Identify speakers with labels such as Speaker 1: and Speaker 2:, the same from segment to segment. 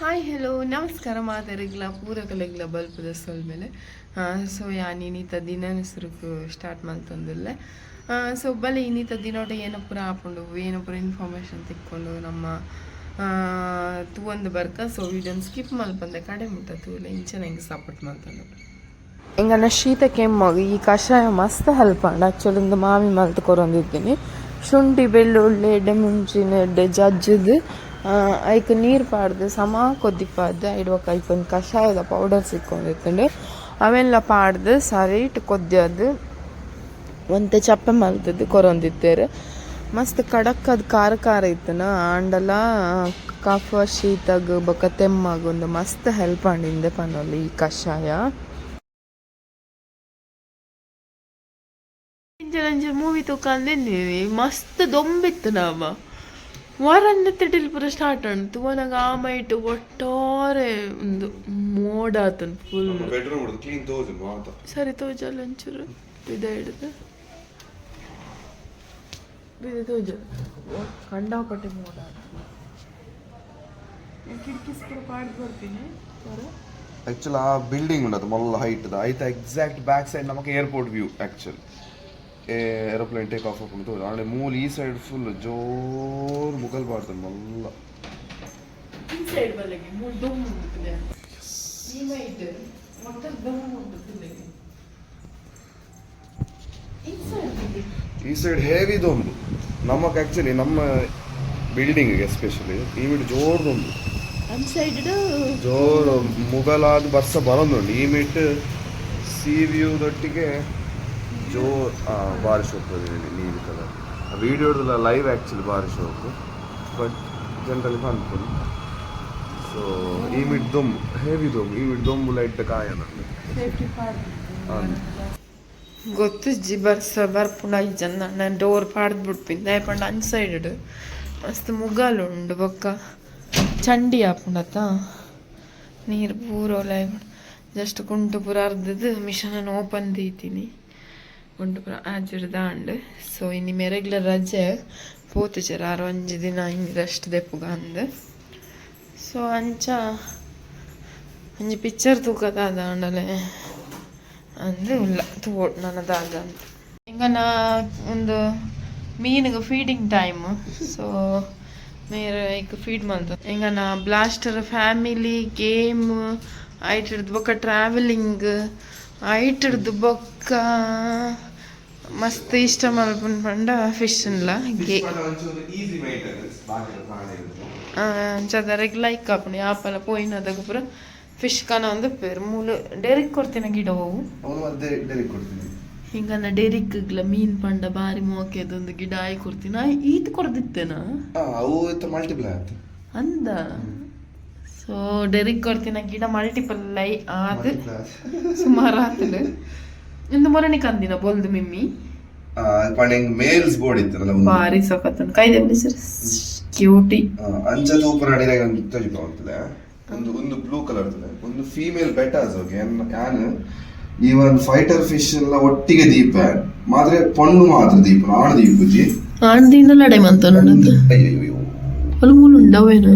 Speaker 1: Hi hello ನಮಸ್ಕಾರ ಮಾತಾಡಿಗ್ಲ ಪೂರಕಲೆಗ್ಲ ಬಲ್ಪದ ಸೊಲ್ ಮೇಲೆ so ಯಾನ್ ಇನ್ನಿತ ದಿನ ಹೆಸರುಕು ಸ್ಟಾರ್ಟ್ ಮಾಡ್ತಂದಿಲ್ಲ ಸೊ ಬಲೆ ಇನ್ನಿತ ದಿನೋಟ ಏನಪ್ಪುರ ಹಾಕೊಂಡು ಏನಪ್ಪುರ ಇನ್ಫಾರ್ಮೇಷನ್ ತಿಕ್ಕೊಂಡು ನಮ್ಮ ತೂವೊಂದು ಬರ್ಕ ಸೊ ವಿಡಿಯೋನ ಸ್ಕಿಪ್ ಮಲ್ಪಂದೆ ಕಡೆ ಮುಟ್ಟ ತೂಲೆ ಇಂಚೆ ನಂಗೆ ಸಪೋರ್ಟ್ ಮಾಡ್ತಾನೆ ಹಿಂಗನ್ನ ಶೀತ ಕೆಮ್ಮಾಗಿ ಈ ಕಷಾಯ ಮಸ್ತ್ ಹೆಲ್ಪ್ ಆಂಡ್ ಆ್ಯಕ್ಚುಲಿ ಒಂದು ಮಾವಿ ಮಲ್ತು ಕೊರೊಂದಿದ್ದೀನಿ ಶುಂಠಿ ಬೆಳ್ಳುಳ್ಳಿ ಎಡ್ಡೆ ಮುಂಚಿನ ಎಡ್ಡೆ ಜಜ್ಜದು ಐಕ್ ನೀರು ಪಾಡ್ದು ಸಮ ಕೊದ್ದಿಪಾಡ್ದು ಐಡ್ವಕ್ಕ ಐಕೊಂದು ಕಷಾಯದ ಪೌಡರ್ ಸಿಕ್ಕೊಂಡಿರ್ತಂಡು ಅವೆಲ್ಲ ಪಾಡ್ದು ಸರಿಟ್ ಕೊದ್ಯದು ಒಂತೆ ಚಪ್ಪೆ ಮಲ್ತದ್ದು ಕೊರೊಂದಿತ್ತೇರು ಮಸ್ತ್ ಖಡಕ್ ಅದು ಖಾರ ಖಾರ ಇತ್ತನ ಆಂಡಲ ಕಫ ಶೀತಗ್ ಬೊಕ್ಕ ತೆಮ್ಮಾಗ ಒಂದು ಮಸ್ತ್ ಹೆಲ್ಪ್ ಆಂಡಿಂದೆ ಪನ್ನೊಲಿ ಈ ಕಷಾಯ ಮೂವಿ ತೂಕಂದಿದ್ದೀವಿ ಮಸ್ತ್ ದೊಂಬಿತ್ತು ನಾವ ವಾರನ್ನ ತಿಟ್ಟಿಲ್ ಪೂರ ಸ್ಟಾರ್ಟ್ ಆಯ್ತು ಒನಗ ಆಮೈಟ್ ಒಟ್ಟಾರೆ ಒಂದು ಮೋಡ ಆತನ್ ಫುಲ್ ಸರಿ ತೋಜಲ್ಲ ಒಂಚೂರು ಬಿದ ಹಿಡಿದು ಬಿದ ತೋಜ ಕಂಡಾಪಟ್ಟೆ ಮೋಡ ಕಿಟಕಿಸ್ ಕೂಡ ಪಾಡ್ದು ಬರ್ತೀನಿ
Speaker 2: ಆಕ್ಚುಲಿ ಆ ಬಿಲ್ಡಿಂಗ್ ಉಂಟು ಮಲ್ಲ ಹೈಟ್ ಐತ ಎಕ್ಸಾಕ್ಟ್ ಬ್ಯಾಕ್ ಸೈಡ್ ನಮಗೆ airport view actually aeroplane take off ಹಾಕೊಂಡು ಆಮೇಲೆ ಮೂಲ ಈ ಸೈಡ್ ಫುಲ್ ಜೋರ್ ಮುಗಲ್ ಬಾರ್ದು ಮಲ್ಲ ಈ ಸೈಡ್ ಹೇವಿ ದೊಂದು ನಮಕ್ ಆಕ್ಚುಲಿ ನಮ್ಮ ಬಿಲ್ಡಿಂಗ್ ಎಸ್ಪೆಷಲಿ ಈ ಮಿಡ್ ಜೋರ್ದೊಂದು ಜೋರ್ ಮುಗಲಾದ ಬರ್ಸ ಬರೋದುಂಡು ಈ ಮಿಟ್ ಸಿ ವ್ಯೂದೊಟ್ಟಿಗೆ ಜೋರ್ ಬಾರಿ ಶೋಕ್ ನೀರು ಕಲರ್ ವೀಡಿಯೋದಲ್ಲ ಲೈವ್ ಆ್ಯಕ್ಚುಲಿ ಬಾರಿ ಶೋಕು ಬಟ್ ಜನರಲಿ ಬಂದ್ಕೊಂಡು ಸೊ ಈ ಮಿಡ್ ದೊಂಬು ಹೆವಿ ದೊಂಬು ಈ ಮಿಡ್ ದೊಂಬು ಲೈಟ್ ಕಾಯ
Speaker 1: ಗೊತ್ತು ಜಿ ಬರ್ಪುಂಡು ಐದು ಜನ ನಾನು ಡೋರ್ ಪಾಡ್ದು ಬಿಡ್ಪಿಂದ ಆಯ್ಪಂಡು ಅನ್ ಸೈಡ್ ಮಸ್ತ್ ಮುಗಾಲು ಉಂಡು ಬೊಕ್ಕ ಚಂಡಿ ಆಪುಂಡತ್ತ ನೀರು ಪೂರ ಜಸ್ಟ್ ಕುಂಟು ಪೂರ ಅರ್ಧದ್ದು ಮಿಷನನ್ನು ಓಪನ್ ದೀತೀನಿ ಕುಂಟು ಪೂರ ಆಜುಡು ದಾಂಡ್ ಸೊ ಇನ್ನು ರೆಗ್ಯುಲರ್ ರಜೆ ಪೋತು ಚರ 6 ದಿನ ಹಿಂಗೆ ರೆಸ್ಟ್ ದೆಪ್ಪುಗ ಅಂದ್ ಸೊ ಅಂಚ ಒಂಜಿ ಪಿಕ್ಚರ್ ತೂಕದಾದ ಅಂಡಲೆ ಅಂದ್ರೆ ಉಲ್ಲ ತೂಡ್ ನನ್ನದಾದ ಅಂತ ಹಿಂಗ ನಾ ಒಂದು ಮೀನಿಗೆ ಫೀಡಿಂಗ್ ಟೈಮ್ ಸೊ ಮೇರೆ ಈಗ ಫೀಡ್ ಮಾಡ್ತ ಹಿಂಗ ನಾ ಬ್ಲಾಸ್ಟರ್ ಫ್ಯಾಮಿಲಿ ಗೇಮ್ ಐಟಿಡ್ದು ಬೊಕ್ಕ ಟ್ರಾವೆಲಿಂಗ್ ಐಟಿಡ್ದು ಬೊಕ್ಕ ಮಸ್ತ್ ಇಷ್ಟ ಮಲ್ಪನ್ ಪಂಡ ಫಿಶ್ ಅಂಚದ ಲೈಕ್ ಆಪಣಿ ಆಪಲ ಪೋಯಿನದಾಗ ಪೂರ ಫಿಶ್ ಕಾನ ಒಂದು ಪೇರು ಮೂಲು ಡೇರಿಕ್ ಕೊಡ್ತೀನಿ ಗಿಡ ಹೋವು ಹಿಂಗನ್ನ ಡೇರಿಕ್ಗ್ಲ ಮೀನ್ ಪಂಡ ಬಾರಿ ಮೋಕೆದೊಂದು ಗಿಡ ಆಯ್ ಕೊಡ್ತೀನಿ ಈತ್ ಕೊಡ್ದಿತ್ತೇನ ಅಂದ ಸೊ ಡೇರಿಕ್ ಕೊಡ್ತೀನಿ ಗಿಡ ಮಲ್ಟಿಪಲ್ ಲೈ ಆದ ಸುಮಾರು ಆತಲು ಇಂದು ಮೊರನಿ ಕಂದಿನ ಬೊಲ್ದು ಮಿಮ್ಮಿ
Speaker 2: ಮೇಲ್ಸ್ ಬೋರ್ಡ್ ಇತ್ತು
Speaker 1: ಬಾರಿ ಸೊಕತ್ತನ್ ಕೈದೆ ಸರ್ ಕ್ಯೂಟಿ
Speaker 2: ಅಂಚದ ಉಪರ ನಡಿದಾಗ ತೋಜಿಕೊಂತಲೆ ಒಂದು ಬ್ಲೂ ಕಲರ್ ಒಂದು ಫೀಮೇಲ್ ಬೆಟಾಸ್ ಯಾನ್ ಈವನ್ ಫೈಟರ್ ಫಿಶ್ ಎಲ್ಲ ಒಟ್ಟಿಗೆ ದೀಪ ಮಾತ್ರ ಪೊಣ್ಣು ಮಾತ್ರ ದೀಪ ಆಣ ದೀಪುಜಿ
Speaker 1: ಆಣದಿಂದ ಲಡೆ ಮಂತ ನೋಡಂತ
Speaker 2: ಅಯ್ಯೋ
Speaker 1: ಅಲ್ಲ ಮೂಲ ಉಂಡವೇನ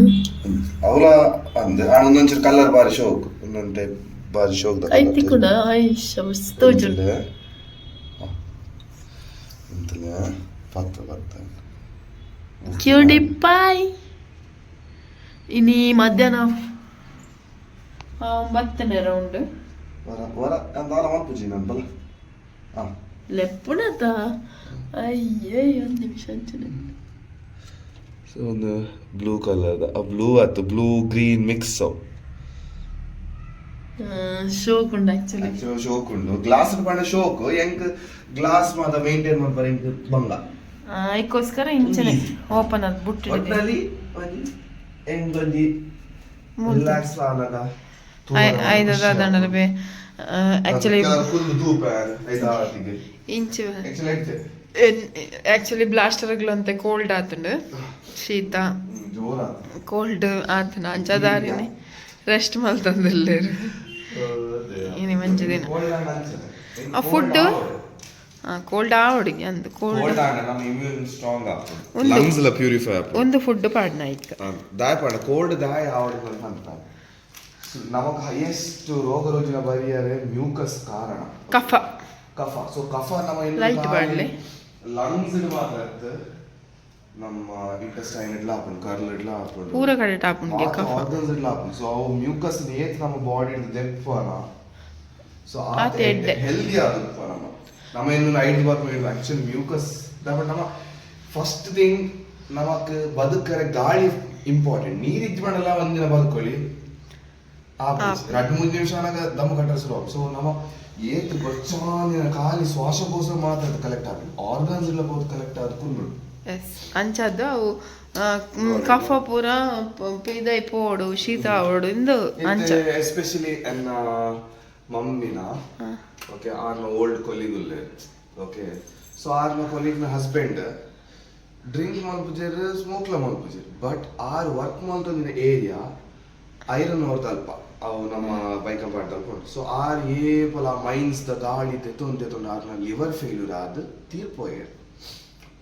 Speaker 2: ಅವಳ ಅಂದ ಒಂದೊಂಚೂರು ಕಲರ್ ಬಾರಿ ಶೋಕ್ ಒಂದೊಂದು ಟೈಪ್ ಬಾರಿ ಶೋಕ್
Speaker 1: ಐತಿ ಕೂಡ ಆಯಿಷ ಮಸ್ತ್ ತೋಜುಂಡು
Speaker 2: ಅಂತಲೇ ಪತ್ತ
Speaker 1: ಕ್ಯೂಟಿ ಪಾಯ್ ಇನಿ ಮಧ್ಯಾಹ್ನ ಬರ್ತೇನೆ ರೌಂಡ್
Speaker 2: ವರ ಅಂದಾಲ ಮಾಡ್ಪುಜಿ ನಾನು ಬಲ್ಲ
Speaker 1: ಲೆಪ್ಪುಣತ ಅಯ್ಯೇ ಒಂದು ನಿಮಿಷ ಅಂಚನೆ
Speaker 2: ಸೊ ಒಂದು ಬ್ಲೂ ಕಲರ್ ಆ ಬ್ಲೂ ಆಯ್ತು ಬ್ಲೂ ಗ್ರೀನ್ ಮಿಕ್ಸ್
Speaker 1: ಶೋಕ್ ಉಂಡು ಆಕ್ಚುಲಿ
Speaker 2: ಶೋಕ್ ಉಂಡು ಗ್ಲಾಸ್ ಪಂಡ ಶೋಕ್ ಎಂಕ್ ಗ್ಲಾಸ್ ಮಾತ ಮೇಂಟೈನ್ ಮಾಡ್ಬಾರ ಎಂಕ್ ಬಂಗ
Speaker 1: ಅದಕ್ಕೋಸ್ಕರ ಇಂಚನೆ ಓಪನ್ ಅದು ಬುಟ್ಟಿ
Speaker 2: ಒಟ್ಟಲ್ಲಿ ಎಂಕ್ ಒಂಜಿ ರಿಲ್ಯಾಕ್ಸ್ ಆನಗ
Speaker 1: ಐದದ ದಂಡಲ ಬೇ ಆಕ್ಚುಲಿ
Speaker 2: ಫುಲ್ ಧೂಪ ಐದಾತಿಗೆ
Speaker 1: ಇಂಚು ಆಕ್ಚುಲಿ ಬ್ಲಾಸ್ಟರ್ಗಳಂತೆ ಕೋಲ್ಡ್ ಆತಂಡು ಶೀತ ಕೋಲ್ಡ್ ಆತನ ಅಂಚದಾರಿನಿ ರೆಸ್ಟ್ ಮಲ್ತಂದಿಲ್ಲೇರು ಇನಿ ಮಂಚ ದಿನ ಆ ಫುಡ್ ಕೋಲ್ಡ್ ಆವಡಿಗೆ ಅಂದು ಕೋಲ್ಡ್
Speaker 2: ಕೋಲ್ಡ್ ಆಗ ನಮ್ಮ ಇಮ್ಯೂನ್ ಸ್ಟ್ರಾಂಗ್ ಆಗ್ತದೆ
Speaker 1: ಒಂದು-
Speaker 2: ಲಂಗ್ಸ್ ಲ ಪ್ಯೂರಿಫೈ ಆಗ್ತದೆ
Speaker 1: ಒಂದು ಫುಡ್ ಪಾಡ್ನ ಇಕ್ಕ
Speaker 2: ದಾಯ ಪಾಡ ಕೋಲ್ಡ್ ದಾಯ ಆವಡಿಗೆ ಅಂತ ಅಂತಾರೆ ನಮಗೆ ಹೈಯೆಸ್ಟ್ ರೋಗ ರುಜಿನ ಬರಿಯರೆ ಮ್ಯೂಕಸ್ ಕಾರಣ
Speaker 1: ಕಫ
Speaker 2: ಕಫ ಸೊ ಕಫ ನಮ್ಮ
Speaker 1: Light ಬಾಡ್ಲೆ.
Speaker 2: ಲಂಗ್ಸ್ ಮಾತ್ರ ನಮ್ಮ ಇಂಟೆಸ್ಟೈನ್ ಇಡ್ಲ ಹಾಕೊಂಡು ಕರ್ಲ್ ಇಡ್ಲ ಹಾಕೊಂಡು
Speaker 1: ಪೂರ ಕಡೆ ಟಾಪುಂಗೆ ಕಫ
Speaker 2: ಆರ್ಗನ್ಸ್ ಇಡ್ಲ ಹಾಕೊಂಡು ಸೊ ಅವು ಮ್ಯೂಕಸ್ ಏತ್ ನಮ್ಮ ಬಾಡಿ ದೆಪ್ಪನ ಸೊ
Speaker 1: ಆತ ಎಡ್ಡೆ.
Speaker 2: ಹೆಲ್ದಿ ಆದಪ್ಪ ನಮ್ಮ ಇನ್ನು ಐದು ಬಾರ್ ಆಕ್ಚುಲಿ ಮ್ಯೂಕಸ್ ನಮ್ಮ ಫಸ್ಟ್ ಥಿಂಗ್ ನಮಕ್ ಬದುಕರೆ ಗಾಳಿ ಇಂಪಾರ್ಟೆಂಟ್ ನೀರು ಇದ್ದು ಮಾಡಲ್ಲ ಒಂದಿನ ಬದುಕೊಳ್ಳಿ ಎರಡು ಮೂರು ನಿಮಿಷ ದಮ್ ಕಟ್ಟರ್ ಶುರು ಸೊ ನಮ್ಮ ಏತ್ ಬಚ್ಚಾನಿನ ಖಾಲಿ ಶ್ವಾಸಕೋಶ ಮಾತ್ರ ಕಲೆಕ್ಟ್ ಆಗಿ ಆರ್ಗನ್ಸ್ ಎಲ್ಲ ಬಹುದು ಕಲೆಕ್ಟ್ ಆದ ಕುಂಡು
Speaker 1: ಎಸ್ ಅಂಚದ್ದು ಅವು ಕಫ ಪೂರ ಪಿದೈ ಪೋಡು ಶೀತ ಆವಡು ಇಂದು ಅಂಚ
Speaker 2: ಎಸ್ಪೆಷಲಿ ಎನ್ನ ಮಮ್ಮಿನ ಓಕೆ ಆರ್ನ ಓಲ್ಡ್ ಕೊಲಿಗುಲ್ಲೆ ಓಕೆ ಸೊ ಆರ್ನ ಕೊಲಿಗ್ನ ಹಸ್ಬೆಂಡ್ ಡ್ರಿಂಕ್ ಮಲ್ಪುಜರ್ ಸ್ಮೋಕ್ಲ ಮಲ್ಪುಜರ್ ಬಟ್ ಆರ್ ವರ್ಕ್ ಮಲ್ತೊಂದಿನ ಏರಿಯಾ ಐರನ್ ಅವ್ರದ್ದು ಅಲ್ಪ ಅವು ನಮ್ಮ ಬೈಕ್ ಪಾಡ್ ತಲ್ಕೊಂಡು ಸೊ ಆರ್ ಏಪಲ ಮೈನ್ಸ್ ದ ಗಾಳಿ ತೆತ್ತೊಂದು ಆರ್ನ ಲಿವರ್ ಫೇಲ್ಯೂರ್ ಆದ್ ತೀರ್ಪೋಯರ್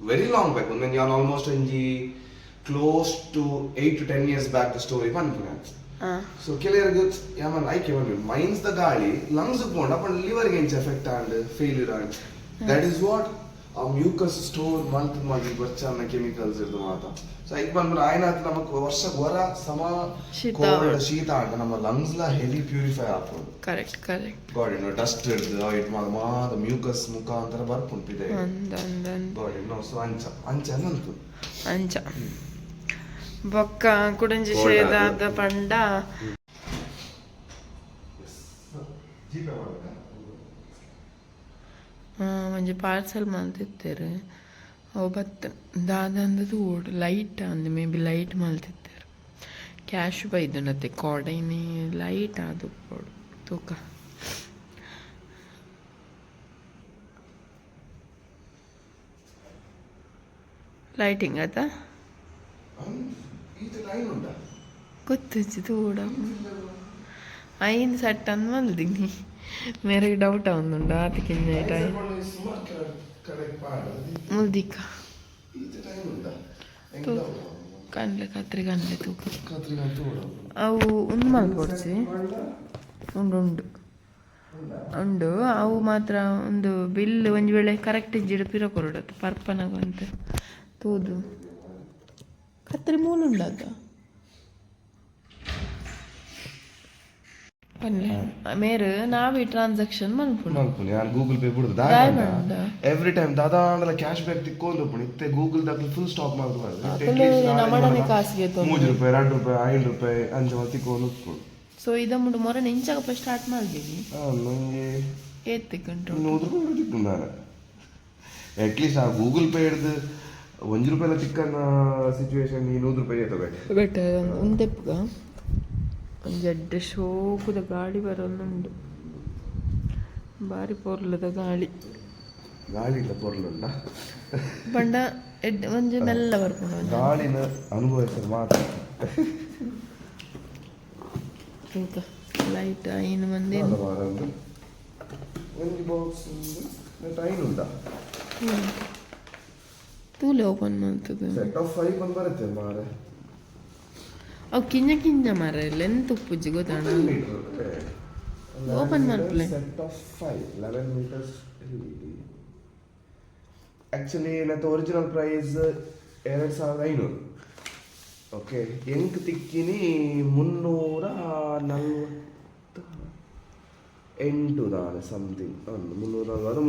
Speaker 2: ವೆರಿ ಲಾಂಗ್ ಬ್ಯಾಕ್ ಒಂದು ಯಾನ್ ಆಲ್ಮೋಸ್ಟ್ ಒಂಜಿ close to 8 to 10 years back the story ಪನ್ಪುನ ಸೊ ಕೆಲವರಿಗೆ ಯಾಮನ್ ಐಕೆ ಬಂದ್ವಿ ಮೈನ್ಸ್ ದ ಗಾಳಿ ಲಂಗ್ಸ್ ಪೋಂಡು ಅಪ್ಪ ಲಿವರ್ಗೆ ಎಂಚ effect and failure and that is what ಆ ಮ್ಯೂಕಸ್ ಸ್ಟೋರ್ ಮಂತ್ ಮಾಡಿ ಬರ್ಚಾನ ಕೆಮಿಕಲ್ಸ್ ಇರ್ದು ಮಾತ ಸೊ ಈಗ ಬಂದ್ಬಿಟ್ಟು ಆಯ್ನ ನಮಕ್ ವರ್ಷ ವರ ಸಮ ಕೋಲ್ಡ್ ಶೀತ ಆಂಡ್ ನಮ್ಮ ಲಂಗ್ಸ್ ಲ ಹೆವಿ ಪ್ಯೂರಿಫೈ ಆಗ್ಬೋದು
Speaker 1: ಕರೆಕ್ಟ್ ಕರೆಕ್ಟ್
Speaker 2: ಗಾಡಿ ಡಸ್ಟ್ ಇರ್ದು ಇಟ್ ಮಾದ ಮ್ಯೂಕಸ್ ಮುಖಾಂತರ ಬರ್ಪುಂಟಿದೆ ಗಾಡಿ ಸೊ ಅಂಚ ಅಂಚ ನಂತು
Speaker 1: ಅಂಚ ಬೊಕ್ಕ ಕುಡಂಜಿ ಶೇದಾದ ಪಂಡ ಒಂಜಿ ಪಾರ್ಸಲ್ ಮಲ್ತಿತ್ತೇರು ಅವು ಬತ್ತ ದಾದಂದದು ಓಡು ಲೈಟ್ ಅಂದು ಮೇ ಬಿ ಲೈಟ್ ಮಲ್ತಿತ್ತೇರು ಕ್ಯಾಶ್ ಬೈದನತ್ತೆ ಕೋಡೈನಿ ಲೈಟ್ ಅದು ಕೊಡು ತೂಕ ಲೈಟಿಂಗ್ ಆತ ಗೊತ್ತಿಚ್ಚಿ ತೂಡ ಐದು ಸೆಟ್ ಅಂದ್ ಮಲ್ದಿನಿ ಮೇರೆಗೆ ಡೌಟ್ ಆವೊಂದುಂಡು ಆತಕ್ಕೆ ಮುಲ್ದಿಕ್ಕ ಕನ್ಲೆ ಕತ್ರಿ ಕನ್ಲೆ ತೂಕ ಅವು ಒಂದು ಮಲ್ಕೊಡ್ಸಿ ಉಂಡು ಉಂಡು ಉಂಡು ಅವು ಮಾತ್ರ ಒಂದು ಬಿಲ್ ಒಂಜಿ ವೇಳೆ ಕರೆಕ್ಟ್ ಇಜ್ಜಿಡು ಪಿರ ಕೊರಡತ್ತು ಪರ್ಪನಾಗ ಅಂತ ತೂದು ಕತ್ರಿ ಮೂಲುಂಡದ ಮೇರೆ ನಾವೇ ಟ್ರಾನ್ಸಾಕ್ಷನ್ ಮಲ್ಪುಂಡು
Speaker 2: ನಾನು ಗೂಗಲ್ ಪೇ ಬಿಡುದು ಎವ್ರಿ ಟೈಮ್ ದಾದಾ ಅಂದಲ ಕ್ಯಾಶ್ ಬ್ಯಾಕ್ ತಿಕ್ಕೊಂಡು ಇತ್ತೆ ಗೂಗಲ್ ದಾಖಲೆ ಫುಲ್ ಸ್ಟಾಪ್
Speaker 1: ನಮ್ಮಡನೆ ಕಾಸಿಗೆ
Speaker 2: ₹3 ₹2 ₹5 ಅಂಚ ತಿಕ್ಕೊಂಡು ಉತ್ಕೊಂಡು
Speaker 1: ಸೊ ಇದ ಮುಂಡು ಮೊರ ನೆಂಚಾಗಪ್ಪ ಸ್ಟಾರ್ಟ್ ಮಾಡಿದೀನಿ
Speaker 2: ನಂಗೆ
Speaker 1: ಏತ್ ತಿಕ್ಕೊಂಡು
Speaker 2: ₹100 ತಿಕ್ಕೊಂಡು ನಾನು ಅಟ್ಲೀಸ್ಟ್ ಆ ಗೂಗಲ್ ಪೇ ಹಿಡ್ದು ₹1 ತಿಕ್ಕನ್ನ ಸಿಚುವೇಶನ್ ಈ ₹100 ತಗೋಬೇಕು
Speaker 1: ಬಟ್ ಒಂದೆಪ್ಪಗ ಒಂದು ಎಡ್ಡೆ ಶೋಕುದ ಗಾಳಿ ಬರೋಲ್ಲುಂಡು ಬಾರಿ ಪೊರ್ಲದ ಗಾಳಿ
Speaker 2: ಗಾಳಿದ ಪೊರ್ಲುಂಡ
Speaker 1: ಬಂಡ ಎಡ್ಡೆ ಒಂಜಿ ಮೆಲ್ಲ ಬರ್ಕೊಂಡು
Speaker 2: ಗಾಳಿನ ಅನುಭವಿಸಿದ್ರೆ ಮಾತ್ರ
Speaker 1: ತೂಕ ಲೈಟ್ ಐನು ಮಂದಿ
Speaker 2: ಒಂದು ಬಾಕ್ಸ್ ಟೈನ್ ಉಂಟಾ
Speaker 1: ತೂಲೆ ಓಪನ್ ಮಾಡ್ತದೆ
Speaker 2: ಸೆಟ್ ಆಫ್ 5 ಬಂದು ಬರುತ್ತೆ ಮಾರೆ
Speaker 1: ಅವು ಕಿಂಜ ಕಿಂಜ ಮಾರ ಲೆಂತ್ ಉಪ್ಪುಜ್ಜಿ ಗೊತ್ತಾಣ ಓಪನ್ ಮಾಡ್ಪ್ಲೆ
Speaker 2: ಸೆಟ್ ಆಫ್ 5 11 meters ಆಕ್ಚುಲಿ ನತ್ತ ಒರಿಜಿನಲ್ ಪ್ರೈಸ್ 2500 ಓಕೆ ಎಂಕ್ ತಿಕ್ಕಿನಿ 348 ದಾನೆ ಸಮಥಿಂಗ್ ಒಂದು 340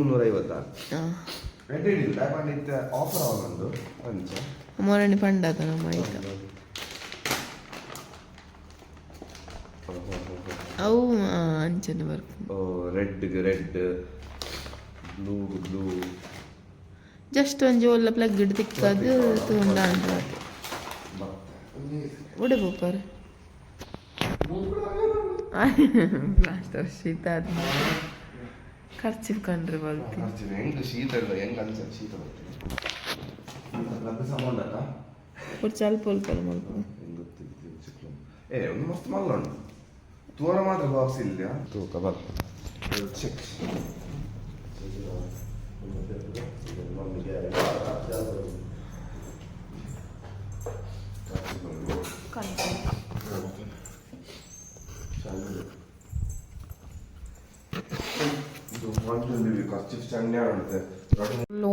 Speaker 2: 350 ಆಫರ್ ಆಗೊಂಡು ಅಂಚ
Speaker 1: ಮೊರಣಿ ಪಂಡದ ನಮ್ಮ ಐತ ಅವು ಅಂಚನೆ ಬರ್ಕೊಂಡು
Speaker 2: ರೆಡ್ ಬ್ಲೂ
Speaker 1: ಜಸ್ಟ್ ಒಂಜಿ ಒಲ್ಲ ಪ್ಲಗ್ ಇಡ್ ತಿಕ್ಕದು ತುಂಡ ಅಂತ ಉಡೆ ಬೋಪಾರ ಪ್ಲಾಸ್ಟರ್ ಶೀತ ಆದ್ಮೇಲೆ ಖರ್ಚು ಕಂಡ್ರೆ ಬರ್ತೀನಿ
Speaker 2: ಹೆಂಗ್ ಶೀತ ಇಲ್ಲ ಹೆಂಗ್ ಅನ್ಸ ಶೀತ ಬರ್ತೀನಿ ಸಂಬಂಧ
Speaker 1: ಸ್ವಲ್ಪ ಹೊಲ್ಪಲ್ಲ ಮಲ್ಪ
Speaker 2: ಒಂದು ಮಸ್ತ್ ಮಲ್ಲ ಉಂಟು ತೂರ ಮಾತ್ರ ಬಾಕ್ಸ್ ಇಲ್ಲ ತೂಕ ಬರ್ತ ಚೆಕ್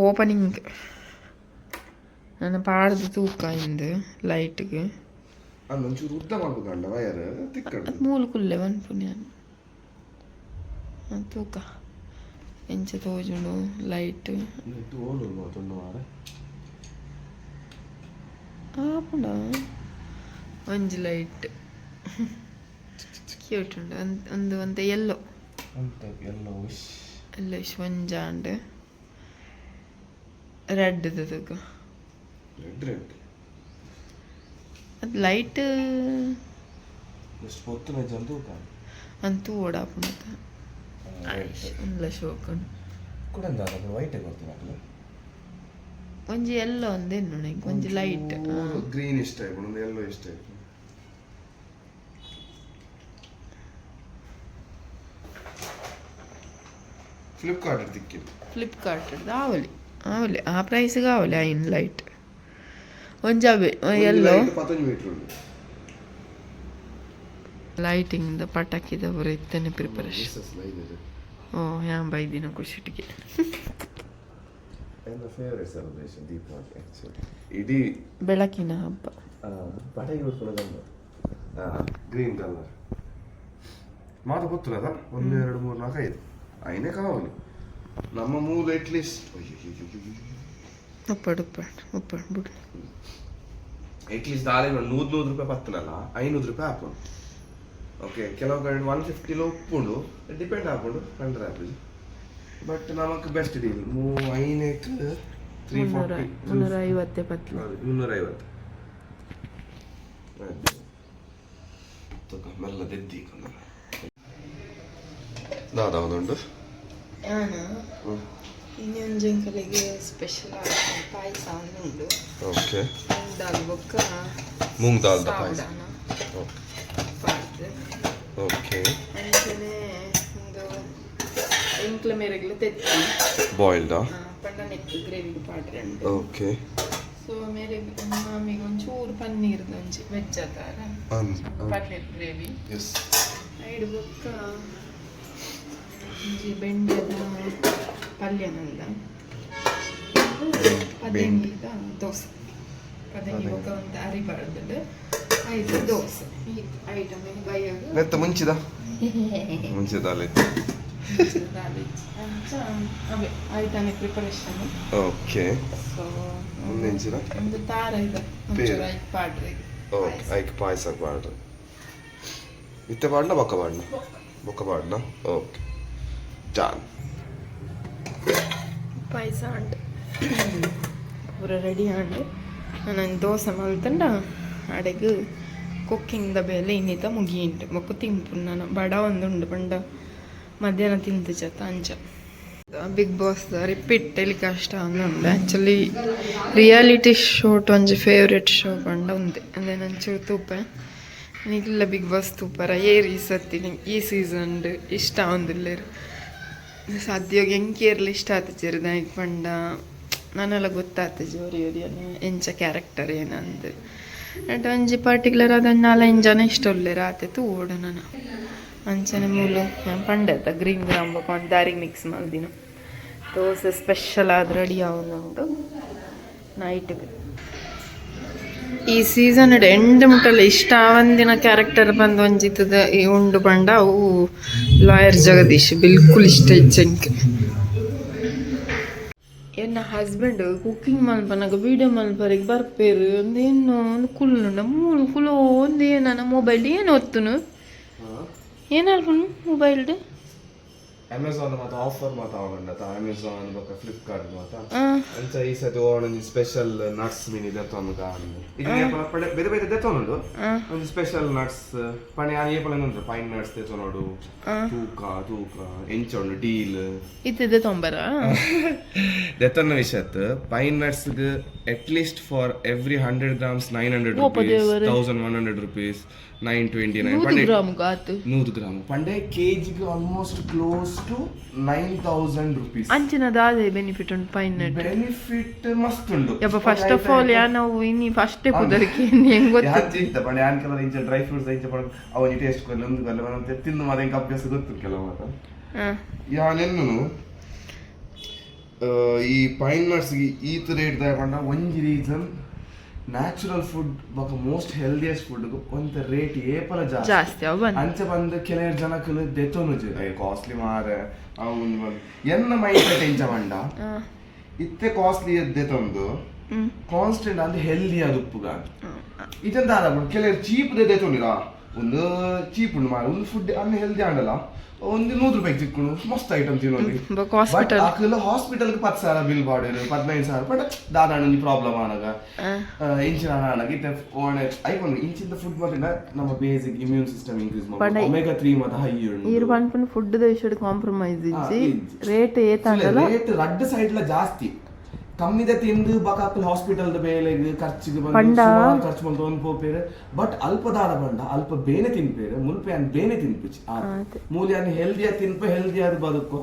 Speaker 1: ಓಪನಿಂಗ್ ನನ್ನ ಪಾಡ್ದು ತೂಕ ಇಂದು ಲೈಟ್ಗೆ
Speaker 2: ಒಂಚೂರು ಉದ್ದ ಮಾಡ್ಬೇಕಂಡ ವಯರ್ ತಿಕ್ಕಡು
Speaker 1: ಮೂಲು ಕುಲ್ಲೆ ಪುಣ್ಯ ತೂಕ ಎಂಚ ತೋಜುಂಡು ಲೈಟ್ ಆಪುಂಡ ಒಂಜಿ ಲೈಟ್ ಕ್ಯೂಟ್ ಉಂಡು ಒಂದು ಒಂತ ಎಲ್ಲೋ ಎಲ್ಲೋಶ್ ಒಂಜಾಂಡ್ ರೆಡ್ ತೂಕ ಅದು ಲೈಟ್ ಅಂತೂ ಓಡಾಪುಂಡ ಶೋಕನ್ ಒಂಜಿ ಎಲ್ಲೋ ಒಂದೇನು ನಂಗೆ ಒಂಜಿ ಲೈಟ್
Speaker 2: ಗ್ರೀನ್ ಇಷ್ಟ ಒಂದು ಎಲ್ಲೋ ಇಷ್ಟ
Speaker 1: ಫ್ಲಿಪ್ಕಾರ್ಟ್ ಆವಲಿ ಆವಲಿ ಆ ಪ್ರೈಸ್ಗೆ ಆವಲಿ ಐನ್ ಲೈಟ್ ಒಂಜಿ ಅವೇ ಎಲ್ಲೋ ಲೈಟಿಂಗ್ ಪಟಾಕಿದ ಬರ ಇತ್ತನೆ ಪ್ರಿಪರೇಷನ್ ಓ ಹ್ಯಾಂ ಬೈದಿನ ಖುಷಿಟಿಗೆ
Speaker 2: ಇಡೀ
Speaker 1: ಬೆಳಕಿನ ಹಬ್ಬ
Speaker 2: ಗ್ರೀನ್ ಕಲರ್ ಮಾತು ಗೊತ್ತಿಲ್ಲದ 1 2 3 4 5 అయినే కావాలి ನಮ್ಮ ಮೂಲ ಅಟ್ಲೀಸ್ಟ್
Speaker 1: ಉಪ್ಪಡು ಬಿಡು
Speaker 2: ಅಟ್ಲೀಸ್ಟ್ ದಾಳಿ 100 ರೂಪಾಯಿ ಪತ್ತನಲ್ಲ 500 ರೂಪಾಯಿ ಹಾಕೊಂಡು ಓಕೆ ಕೆಲವು ಕಡೆ 150 ಉಪ್ಪುಂಡು ಡಿಪೆಂಡ್ ಹಾಕೊಂಡು 100 ಆಪಲ್ ಬಟ್ ನಮಕ್ ಬೆಸ್ಟ್ ಡೀಲ್
Speaker 1: 350 ಪತ್ತು
Speaker 2: 350 ಮೆಲ್ಲ ದೆದ್ದಿ ದಾದವದುಂಡು
Speaker 1: ಇನ್ನೊಂದು ಅಂಕಲಿಗೆ ಸ್ಪೆಷಲ್ ಪಾಯಸ ಉಂಡು
Speaker 2: ಓಕೆ
Speaker 1: ದಾಲ್ ಬೊಕ್ಕ
Speaker 2: ಮೂಂಗ್ ದಾಲ್ ಪಾಯಸ ಓಕೆ
Speaker 1: ಅಂಚನೆ ಒಂದು ಎಂಕ್ಲ ಮೇರೆಗ್ಲು ತೆತ್ತಿ
Speaker 2: ಬಾಯ್ಲ್ಡ್
Speaker 1: ಪಂಡ ನೆಕ್ ಗ್ರೇವಿಗೆ ಪಾಡ್ರೆ
Speaker 2: ಓಕೆ
Speaker 1: ಸೊ ಮೇರೆ ಮಾಮಿಗೆ ಒಂಚೂರು ಪನ್ನೀರ್ ಒಂಚಿ ವೆಜ್ ಆತಾರ ಪನ್ನೀರ್ ಗ್ರೇವಿ ಐಡು ಬೊಕ್ಕ ಒಂಜಿ ಬೆಂಡೆದ ಪಲ್ಯನಂದ ಪದಂಗಿದ ದೋಸೆ ಪದಂಗಿ ಬೊಕ್ಕ ಒಂದು ಅರಿಬಾರ್ದು 5 ದೋಸೆ ಈ ಐಟಮ್ ಬೈಯಾಗ
Speaker 2: ನೆತ್ತ ಮುಂಚಿದ
Speaker 1: ಅವೇ ಐಟಮ್ ಪ್ರಿಪರೇಷನ್
Speaker 2: ಓಕೆ
Speaker 1: ಸೊ
Speaker 2: ಮುಂದೆಂಚಿನ
Speaker 1: ಒಂದು ತಾರ ಇದೆ ಒಂಚೂರು ಐಕ್ ಪಾಡ್ರೆ
Speaker 2: ಓಕೆ ಐಕ್ ಪಾಯಸ ಪಾಡ್ರೆ ಇತ್ತೆ ಪಾಡ್ನ ಬೊಕ್ಕ ಪಾಡ್ನ ಓಕೆ ಡನ್
Speaker 1: ಪಾಯಸ ಅಂಡ್ ಪೂರ ರೆಡಿ ಆಂಡ್ ನಾನು ದೋಸೆ ಮಲ್ತಂಡ ಅಡೆಗೆ ಕುಕ್ಕಿಂಗ್ ದ ಬೇಲೆ ಇನ್ನಿತ ಮುಗಿಯುಂಟು ಮೊಕ್ಕು ತಿಂಪು ನಾನು ಬಡ ಒಂದುಂಡು ಪಂಡ ಮಧ್ಯಾಹ್ನ ತಿಂದು ಚತ್ತ ಅಂಚ ಬಿಗ್ ಬಾಸ್ ರಿಪೀಟ್ ಟೆಲಿಕಾಸ್ಟ್ ಉಂಡು ಆ್ಯಕ್ಚುಲಿ ರಿಯಾಲಿಟಿ ಶೋಟ್ ಒಂಜಿ ಫೇವ್ರೆಟ್ ಶೋ ಪಂಡ ಉಂದೆ ಅಂದರೆ ನಂಚೂರು ತೂಪೆ ಇಲ್ಲ ಬಿಗ್ ಬಾಸ್ ತೂಪರ ಏರಿ ಸತ್ತಿ ಈ ಸೀಸನ್ ಇಷ್ಟ ಒಂದಿಲ್ಲೇರು ಸದ್ಯೋಗ ಎಂಕೇರ್ಲಿ ಇಷ್ಟ ಆತ ಚೆರುದಾಯ್ತು ಪಂಡ ನಾನೆಲ್ಲ ಗೊತ್ತಾಗ್ತ ಜೋರಿ ಎಂಚ ಕ್ಯಾರೆಕ್ಟರ್ ಏನಂದು ಅಟ್ ಒಂಜಿ ಪರ್ಟಿಕ್ಯುಲರ್ ಅದನ್ನು 4 ಜನ ಇಷ್ಟ ಒಳ್ಳೆ ರಾತೆ ತೂಡು ನಾನು ಅಂಚನೆ ಮೂಲು ಪಂಡೆ ಆಯ್ತ ಗ್ರೀನ್ ಗ್ರಾಂಬ ಒಂದು ದಾರಿಗೆ ಮಿಕ್ಸ್ ಮಾಡಿದಿನ ದೋಸೆ ಸ್ಪೆಷಲ್ ಆದ ರೆಡಿ ಆಗುದುಂಟು ನೈಟ್ಗೆ ಈ ಸೀಸನ್ ಎಂಡ್ ಮುಟ್ಟಲ್ಲ ಇಷ್ಟ ಒಂದಿನ ಕ್ಯಾರೆಕ್ಟರ್ ಬಂದು ಒಂಜಿತದ ಉಂಡು ಪಂಡ ಅವು ಲಾಯರ್ ಜಗದೀಶ್ ಬಿಲ್ಕುಲ್ ಇಷ್ಟ ಇಚ್ಚಂಕೆ ಎನ್ನ ಹಸ್ಬೆಂಡ್ ಕುಕ್ಕಿಂಗ್ ಮಲ್ಪನಾಗ ವೀಡಿಯೋ ಮಲ್ಪರಿಗೆ ಬರ್ಪೇರು ಒಂದೇನು ಒಂದು ಕುಲ್ಲುಂಡ ಮೂಲು ಕುಲೋ ಒಂದೇನ ಮೊಬೈಲ್ ಏನು ಒತ್ತುನು ಏನಲ್ಪನು ಮೊಬೈಲ್ದು
Speaker 2: ಅಮೆಝಾನ್ ಮಾತ ಆಫರ್ ಮಾತ ಅವನಂತ ಅಮೆಝಾನ್ ಬೊಕ ಫ್ಲಿಪ್ಕಾರ್ಟ್ ಮಾತ ಅಂಚ ಈ ಸತಿ ಓಣಿ ಸ್ಪೆಷಲ್ ನಟ್ಸ್ ಮಿನಿ ದೆತೊಂದು ಕಾಣಿ ಇದು ಬೇರೆ ಬೇರೆ ದೆತೊಂಡು ಒಂದು ಸ್ಪೆಷಲ್ ನಟ್ಸ್ ಪಣೆ ಆನಿ ಏಪಲ ಉಂಟು ಪೈನ್ ನಟ್ಸ್ ದೆತೊನೋಡು ತೂಕ ಎಂಚೊಂಡು ಡೀಲ್
Speaker 1: ಇತ್ತಿದೆ ತೊಂಬರ
Speaker 2: ದೆತೊನ್ನ ವಿಷಯತ್ pine nuts at least for every 100 grams 900 rupees 1100 rupees 929
Speaker 1: 100 gram ಗಾತು
Speaker 2: 100 ಗ್ರಾಮ್ ಪಂಡೆ ಕೆಜಿಗೆ ಆಲ್ಮೋಸ್ಟ್ ಕ್ಲೋಸ್ ಟು 9000 rupees
Speaker 1: ಅಂಚಿನ ದಾದೆ ಬೆನಿಫಿಟ್ ಉಂಟು ಪೈನ್
Speaker 2: ಬೆನಿಫಿಟ್ ಮಸ್ತ್ ಉಂಡು
Speaker 1: ಯಪ್ಪ ಫಸ್ಟ್ ಆಫ್ ಆಲ್ ನಾವು ಇನ್ನಿ ಫಸ್ಟ್ ಕುದರ್ಕಿ ಹೆಂಗ್
Speaker 2: ಗೊತ್ತಿತ್ತ ಪಂಡೆ ಯಾನ್ ಕೆಲವು ಇಂಚ ಡ್ರೈ ಫ್ರೂಟ್ಸ್ ಇಂಚ ಪಡ ಅವನಿ ಟೇಸ್ಟ್ ಕೊಲ್ಲ ಒಂದು ಕಲ್ಲ ಮತ್ತೆ ತಿಂದು ಮತ್ತೆ ಹೆಂಗೆ ಅಭ್ಯಾಸ ಗೊತ್ತು ಕೆಲವು ಮಾತ್ರ ಯಾನೆನ್ನು ಈ ಪೈನ್ ನಟ್ಸ್ಗೆ ಈತ ರೇಟ್ ತಗೊಂಡ ಒಂಜಿ ರೀಸನ್ ನ್ಯಾಚುರಲ್ ಫುಡ್ ಬೊಕ ಮೋಸ್ಟ್ ಹೆಲ್ದಿಯಸ್ಟ್ ಫುಡ್ ಒಂತ ರೇಟ್ ಏಪಲ ಜಾಸ್ತಿ ಅಂಚ ಬಂದು ಕೆಲವು ಜನಕ್ಕಲು ದೆತೊನು ಕಾಸ್ಟ್ಲಿ ಮಾರೆ ಅವನು ಎನ್ನ ಮೈಂಡ್ ಸೆಟ್ ಎಂಚ ಮಂಡ ಇತ್ತೆ ಕಾಸ್ಟ್ಲಿ ದೆತೊಂದು ಕಾನ್ಸ್ಟೆಂಟ್ ಅಂದ್ರೆ ಹೆಲ್ದಿ ಅದು ಉಪ್ಪುಗ ಇದೆಂತ ಕೆಲವರು ಚೀಪ್ ದೆತೊಂದಿರ ಒಂದು ಚೀಪ್ ಉಂಡು ಮಾರ ಒಂದು ಫುಡ್ ಅನ್ನ ಹೆಲ್ದಿ ಆಂಡಲ್ಲ ಒಂದು 100 ರೂಪಾಯಿ ಸಿಕ್ಕೊಂಡು ಮಸ್ತ್ ಐಟಮ್ ತಿನ್ನೋದು ಹಾಸ್ಪಿಟಲ್ಗೆ 10,000 ಬಿಲ್ ಬಾಡಿರು 15,000 ಬಟ್ ದಾದಾಣಿ ಪ್ರಾಬ್ಲಮ್ ಆನಾಗ ಇಂಚಿನ ಆನಾಗ ಇತ್ತೆ ಐಕೊಂಡು ಇಂಚಿಂದ ಫುಡ್ ಮಾಡಿನ ನಮ್ಮ ಬೇಸಿಕ್ ಇಮ್ಯೂನ್ ಸಿಸ್ಟಮ್ ಇನ್ಕ್ರೀಸ್ ಮಾಡಿ ಒಮೆಗಾ 3 ಮತ್ತೆ ಹೈ ಉಂಟು
Speaker 1: ಇರ್ ಪನ್ಪನ್ ಫುಡ್ ದ ವಿಷಯ ಕಾಂಪ್ರಮೈಸ್ ಇಜ್ಜಿ ರೇಟ್ ಏತಾಂಡಲ್ಲ
Speaker 2: ರೇಟ್ ರಡ್ಡ್ ಸೈಡ್ ಲ ಜಾಸ್ತಿ ಕಮ್ಮಿದ ತಿಂದು ಬಕಾಕಲ್ ಹಾಸ್ಪಿಟಲ್ ಬೇಲೆಗ್ ಖರ್ಚಿಗೆ ಬಂದು ಖರ್ಚು ಬಂದು ಒಂದು ಪೋಪೇರೆ ಬಟ್ ಅಲ್ಪದಾದ ಬಂಡ ಅಲ್ಪ ಬೇನೆ ತಿನ್ಪೇರೆ ಮುಲ್ಪೆ ಅನ್ ಬೇನೆ ತಿನ್ಪಿಚ್ ಮೂಲಿ ಅನ್ ಹೆಲ್ದಿಯ ತಿನ್ಪ ಹೆಲ್ದಿ ಆದ ಬದುಕು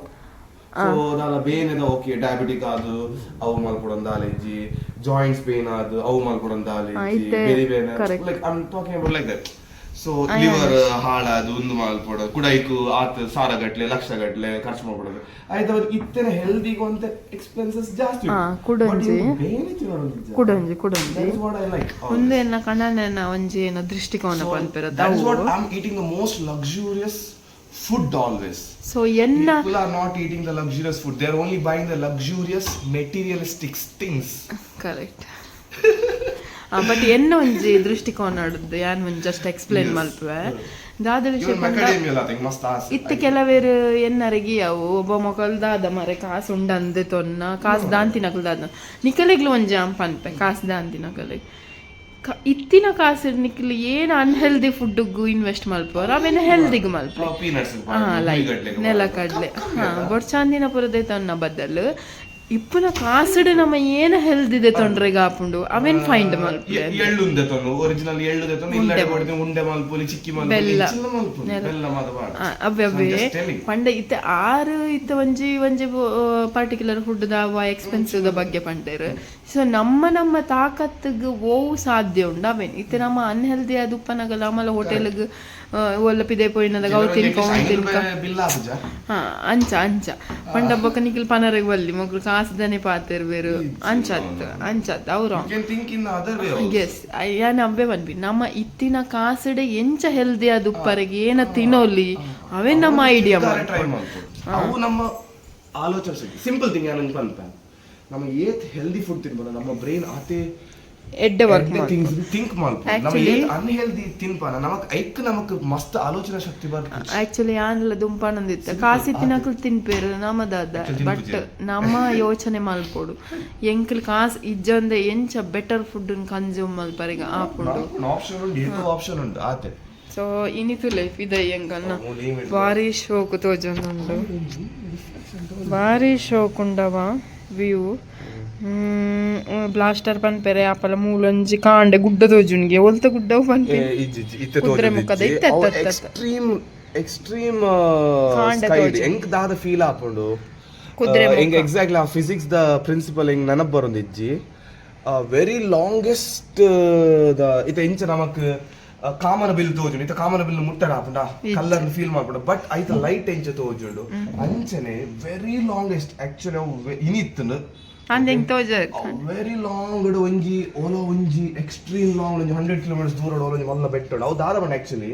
Speaker 2: ಸೊ ದಾಲ ಬೇನೆದ ಓಕೆ ಡಯಾಬಿಟಿಕ್ ಆದು ಅವು ಮಲ್ಕೊಡೊಂದು ಆಲೆಜ್ಜಿ ಜಾಯಿಂಟ್ಸ್ ಪೇನ್ ಆದು ಅವು ಮಲ್ಕೊಡೊಂದು ಆಲೆಜ್ಜಿ ಬೇರೆ ಬೇನೆ like I am talking about like that so liver ಹಾಳಾದು ಒಂದು ಮಾಲ್ಪಡ ಕುಡೈಕು ಆತ ಸಾರಗಟ್ಲೆ ಲಕ್ಷಗಟ್ಲೆ ಖರ್ಚು ಮಾಡ್ಕೊಡೋದು ಆಯ್ತವ್ರು ಇತ್ತನ ಹೆಲ್ದಿಗೆ ಅಂತ ಎಕ್ಸ್ಪೆನ್ಸಸ್ ಜಾಸ್ತಿ
Speaker 1: ಕುಡಂಜಿ ಒಂದು ಎನ್ನ ಕಣ್ಣನ ಒಂಜಿ ಏನ ದೃಷ್ಟಿಕೋನ ಪನ್ಪೆರ
Speaker 2: that's what I am eating the most luxurious food always
Speaker 1: so enna
Speaker 2: people are not eating the luxurious food, they are only buying the luxurious materialistic things
Speaker 1: correct but ಎನ್ನ ಒಂಜಿ ದೃಷ್ಟಿಕೋನ ಆಡುದು ಯಾನ್ ಒಂಜಿ ಜಸ್ಟ್ ಎಕ್ಸ್ಪ್ಲೇನ್ ಮಲ್ಪುವೆ ದಾದ ವಿಷಯ ಇತ್ತು ಕೆಲವೇರು ಎನ್ನರಗಿ ಅವು ಒಬ್ಬ ಮೊಕಲ್ ದಾದ ಮರೆ ಕಾಸು ಉಂಡಂದೆ ತೊನ್ನ ಕಾಸು ದಾಂತಿನಕಲ್ ದಾದ ನಿಕಲೆಗ್ಲು ಒಂಜಿ ಪನ್ಪೆ ಕಾಸು ದಾಂತಿನಕಲೆ ಇತ್ತಿನ ಕಾಸು ನಿಕ್ಲಿ ಏನು ಅನ್ಹೆಲ್ದಿ ಫುಡ್ಗೂ ಇನ್ವೆಸ್ಟ್ ಮಲ್ಪೋರು ಅವೇನು ಹೆಲ್ದಿಗೆ ಮಲ್ಪೆ ಲೈಕ್ ನೆಲಕಡ್ಲೆ ಬೊಟ್ ಚಾಂದಿನ ಪುರದೈತ ಅನ್ನ ಬದಲು ಇಪ್ಪನ ಕಾಸಡೆ ನಮ್ಮ ಏನ ಹೆಲ್ದಿದೆ ತೊಂಡ್ರೆಗ ಆಪುಂಡು ಅವೇನ್ ಫೈಂಡ್ ಮಲ್ಪೆ
Speaker 2: ಎಳ್ಳುಂದೆ ತೊನ್ನು ಒರಿಜಿನಲ್ ಎಳ್ಳುದೆ ತೊನ್ನು ಇಲ್ಲಡೆ ಬಡ್ದೆ ಉಂಡೆ ಮಲ್ಪುಲಿ ಚಿಕ್ಕಿ ಮಲ್ಪುಲಿ ಬೆಲ್ಲ
Speaker 1: ಅವೇ ಪಂಡೆ ಇತ್ತೆ ಆರು ಇತ್ತ ಒಂಜಿ particular food Dawa expensive the ಬಗ್ಗೆ ಪಂಡೇರು ಸೊ ನಮ್ಮ ತಾಕತ್ತಿಗೆ ಓವು ಸಾಧ್ಯ ಉಂಡು ಅವೇನು ಇತ್ತೆ ನಮ್ಮ ಅನ್ಹೆಲ್ದಿ ಅದು ಉಪ್ಪನಾಗಲ್ಲ ಆಮೇಲೆ ಹೋಟೆಲ್ಗೆ ಒಲ್ಲ ಪಿದೆ ಪೋಯಿನದಾಗ ಅವ್ರು ತಿನ್ಕ ಅಂಚ ಪಂಡಬ್ಬಕ್ಕ ನಿಖಿಲ್ ಪನರಿಗೆ ಬಲ್ಲಿ ಮಗ್ಳು ಕಾಸ್ದನೆ ಪಾತಿರ್ಬೇರು ಅಂಚತ್ ಅವ್ರು ಎಸ್ ಯಾನ್ ಅಬ್ಬೆ ಬನ್ಬಿ ನಮ್ಮ ಇತ್ತಿನ ಕಾಸಡೆ ಎಂಚ ಹೆಲ್ದಿ ಅದು ಉಪ್ಪರಿಗೆ ಏನ ತಿನ್ನೋಲಿ ಅವೇ ನಮ್ಮ ಐಡಿಯಾ
Speaker 2: ಅವು ನಮ್ಮ ಆಲೋಚನೆ ಸಿಂಪಲ್ ಥಿಂಗ್ ಯಾನ್ ಪನ್ಪ ನಮ್ಮ ಏತ್ ಹೆಲ್ದಿ ಫುಡ್ ತಿನ್ಬೋದು ನಮ್ಮ ಬ್ರೈನ್ ಆತೆ
Speaker 1: ಎಡ್ಡೆ ವರ್ಕ್
Speaker 2: ಥಿಂಕ್ ಮಾಡ್ತೀವಿ ಅನ್ಹೆಲ್ದಿ ತಿನ್ಪಾನ ನಮಕ್ ಮಸ್ತ್ ಆಲೋಚನಾ ಶಕ್ತಿ ಬರ್ತದೆ
Speaker 1: ಆಕ್ಚುಲಿ ಯಾನೆಲ್ಲ ದುಂಪಾನಂದಿತ್ತ ಕಾಸಿ ತಿನ್ನಕಲ್ ತಿನ್ಪೇರು ನಮ್ಮದಾದ ಬಟ್ ನಮ್ಮ ಯೋಚನೆ ಮಲ್ಪೋಡು ಎಂಕಲ್ ಕಾಸ್ ಇಜ್ಜಂದೆ ಎಂಚ ಬೆಟರ್ ಫುಡ್ ಕನ್ಸ್ಯೂಮ್ ಮಲ್ಪರಿಗೆ ಆಪುಂಡು
Speaker 2: ಆಪ್ಷನ್ ಉಂಟು ಆತೆ
Speaker 1: ಸೊ ಇನಿತು ಲೈಫ್ ಇದೆ ಹೆಂಗನ್ನ ಭಾರಿ ಶೋಕು ತೋಜೊಂದುಂಡು ಭಾರಿ ಶೋಕುಂಡವ ವ್ಯೂ ಬ್ಲಾಸ್ಟರ್ ಪನ್ಪೆರೆ ಆಪಲ ಮೂಲೊಂಜಿ ಕಾಂಡೆ ಗುಡ್ಡ ತೋಜುನ್ಗೆ ಒಲ್ತ ಗುಡ್ಡ ಪನ್ಪೆ ಕುದ್ರೆ ಮುಖದ
Speaker 2: ಎಕ್ಸ್ಟ್ರೀಮ್ ಎಂಕ್ ದಾದ ಫೀಲ್ ಆಪುಂಡು ಎಂಗ್ ಎಕ್ಸಾಕ್ಟ್ಲಿ ಆ ಫಿಸಿಕ್ಸ್ ದ ಪ್ರಿನ್ಸಿಪಲ್ ಎಂಗ್ ನೆನಪು ಬರೊಂದಿಜ್ಜಿ ವೆರಿ ಲಾಂಗೆಸ್ಟ್ ದ ಇತ ಇಂಚ ನಮಕ್ ಕಾಮನ ಬಿಲ್ ತೋಜುಂಡು ಇತ ಕಾಮನ ಬಿಲ್ ಮುಟ್ಟಡ ಆಪುಂಡ ಕಲ್ಲರ್ ಫೀಲ್ ಮಾಡ್ಬಿಡು ಬಟ್ ಐತ ಲೈಟ್ ಎಂಚ ತೋಜುಂಡು ಅಂಚನೆ ವೆರಿ ಲಾಂಗೆಸ್ಟ್ ಆಕ್ಚುಲಿ ಅವು ಇನಿತ್ತುಂಡು
Speaker 1: ವೆರಿ
Speaker 2: ಲಾಂಗ್ ಒಂಜಿ ಎಕ್ಸ್ಟ್ರೀಮ್ ಲಾಂಗ್ 100 kilometers ದೂರ ಒಂಜಿ ಮಲ್ಲ ಬೆಟ್ಟೋಡು ಅವು ದಾದ ಬಂಡ ಆಕ್ಚುಲಿ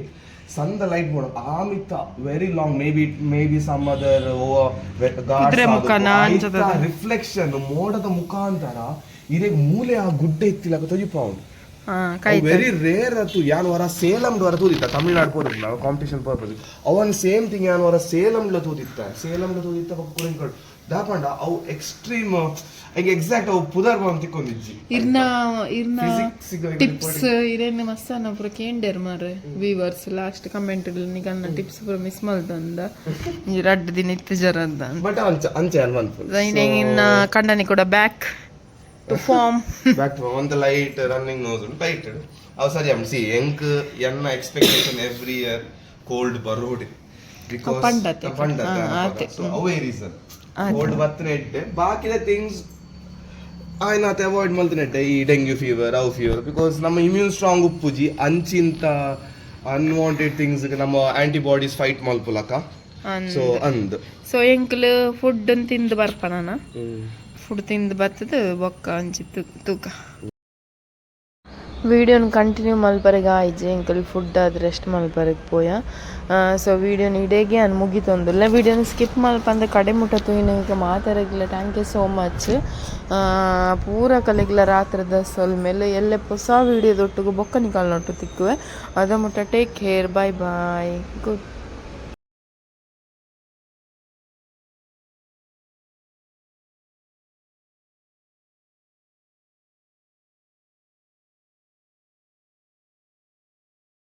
Speaker 2: ಸಂದ ಲೈಟ್ ಬೋಡ ಆಮಿತ್ತ very long may be some other reflection ಮೋಡದ ಮುಖಾಂತರ ಇರೆಗ್ ಮೂಲೆ ಆ ಗುಡ್ಡ ಎತ್ತಿಲಕ ತೊಜಿಪಾವುಂಡು ವೆರಿ ರೇರ್ ಅತ್ತು ಯಾನ್ ವರ ಸೇಲಂ ವರ ತೂದಿತ್ತ ತಮಿಳ್ನಾಡು ಪೋದಿಲ್ಲ ಕಾಂಪಿಟೇಷನ್ ಪರ್ಪಸ್ ಅವನ್ ಸೇಮ್ ಥಿಂಗ್ ಯಾನ್ ವರ ಸೇಲಂ ತೂದಿತ್ತ ಕುರಿಂಕಡ್ ದಾಪಂಡ ಅವು ಎಕ್ಸ್ಟ್ರೀಮ್ ಈಗ ಎಕ್ಸಾಕ್ಟ್ ಅವು ಪುದರ್ ಬಂದು ತಿಕ್ಕೊಂಡಿಜ್ಜಿ
Speaker 1: ಇರ್ನ ಟಿಪ್ಸ್ ಇರೇನೆ ಮಸ್ತಾನ ಪುರ ಕೇಂಡೇರ್ ಮಾರೆ ವೀವರ್ಸ್ ಲಾಸ್ಟ್ ಕಮೆಂಟ್ ನಿಗನ್ನ ಟಿಪ್ಸ್ ಪುರ ಮಿಸ್ ಮಲ್ದಂದ ಈ ರಡ್ಡ್ ದಿನ ಇತ್ತು ಜರ ಅಂತ
Speaker 2: ಬಟ್ ಅಂಚೆ ಅಲ್ವಂತ
Speaker 1: ಇನ್ನ ಕಂಡನಿ ಕೂಡ back to form
Speaker 2: on the light running nose tight ಅವು ಸರಿ ಸಿ ಎಂಕ್ ಎನ್ನ ಎಕ್ಸ್ಪೆಕ್ಟೇಷನ್ ಎವ್ರಿ ಇಯರ್ ಕೋಲ್ಡ್ ಬರೋಡೆ ಬಿಕಾಸ್
Speaker 1: ಪಂಡತೆ
Speaker 2: ಅವೇ ರೀಸನ್ ಕೋಲ್ಡ್ ಬತ್ತನೆ ಇಟ್ಟೆ ಬಾಕಿದ ಥಿಂಗ್ಸ್ ಆಯ್ನಾತ ಅವಾಯ್ಡ್ ಮಲ್ತನೆಟ್ಟೆ ಈ ಡೆಂಗ್ಯೂ ಫೀವರ್ ಅವು ಫೀವರ್ ಬಿಕಾಸ್ ನಮ್ಮ ಇಮ್ಯೂನ್ ಸ್ಟ್ರಾಂಗ್ ಉಪ್ಪುಜಿ ಅಂಚಿಂತ ಅನ್ವಾಂಟೆಡ್ ಥಿಂಗ್ಸ್ ನಮ್ಮ ಆಂಟಿಬಾಡೀಸ್ ಫೈಟ್ ಮಲ್ಪುಲಕ ಸೊ ಅಂದ್
Speaker 1: ಸೊ ಎಂಕ್ಲು ಫುಡ್ ತಿಂದು ಬರ್ಪನ ಫುಡ್ ತಿಂದು ಬರ್ತದ ಬೊಕ್ಕ ಅಂಚಿ ತೂಕ ವೀಡಿಯೋನ ಕಂಟಿನ್ಯೂ ಮಲ್ಪರೆಗೆ ಆಯ್ಜೆ ಎಂಕಲ್ ಫುಡ್ ಅದು ರೆಸ್ಟ್ ಮಲ್ಪರೆಗೆ ಪೋಯ ಸೊ ವೀಡಿಯೋನ ಇಡೇಗೆ ಅನ್ ಮುಗಿತೊಂದುಲ್ಲ ವೀಡಿಯೋನ ಸ್ಕಿಪ್ ಮಲ್ಪಂದ ಕಡೆ ಮುಟ್ಟತು ಇನ್ನು ಮಾತಾಡಗಿಲ್ಲ ಥ್ಯಾಂಕ್ ಯು ಸೋ ಮಚ್ ಪೂರ ಕಲೆಗಿಲ್ಲ ರಾತ್ರದ ಮೇಲೆ ಎಲ್ಲೆ ಹೊಸ ವೀಡಿಯೋದೊಟ್ಟಿಗೂ ಬೊಕ್ಕ ನಿಕಾಲ್ನೊಟ್ಟು ತಿಕ್ಕುವೆ ಅದ ಮುಟ್ಟ take care bye bye good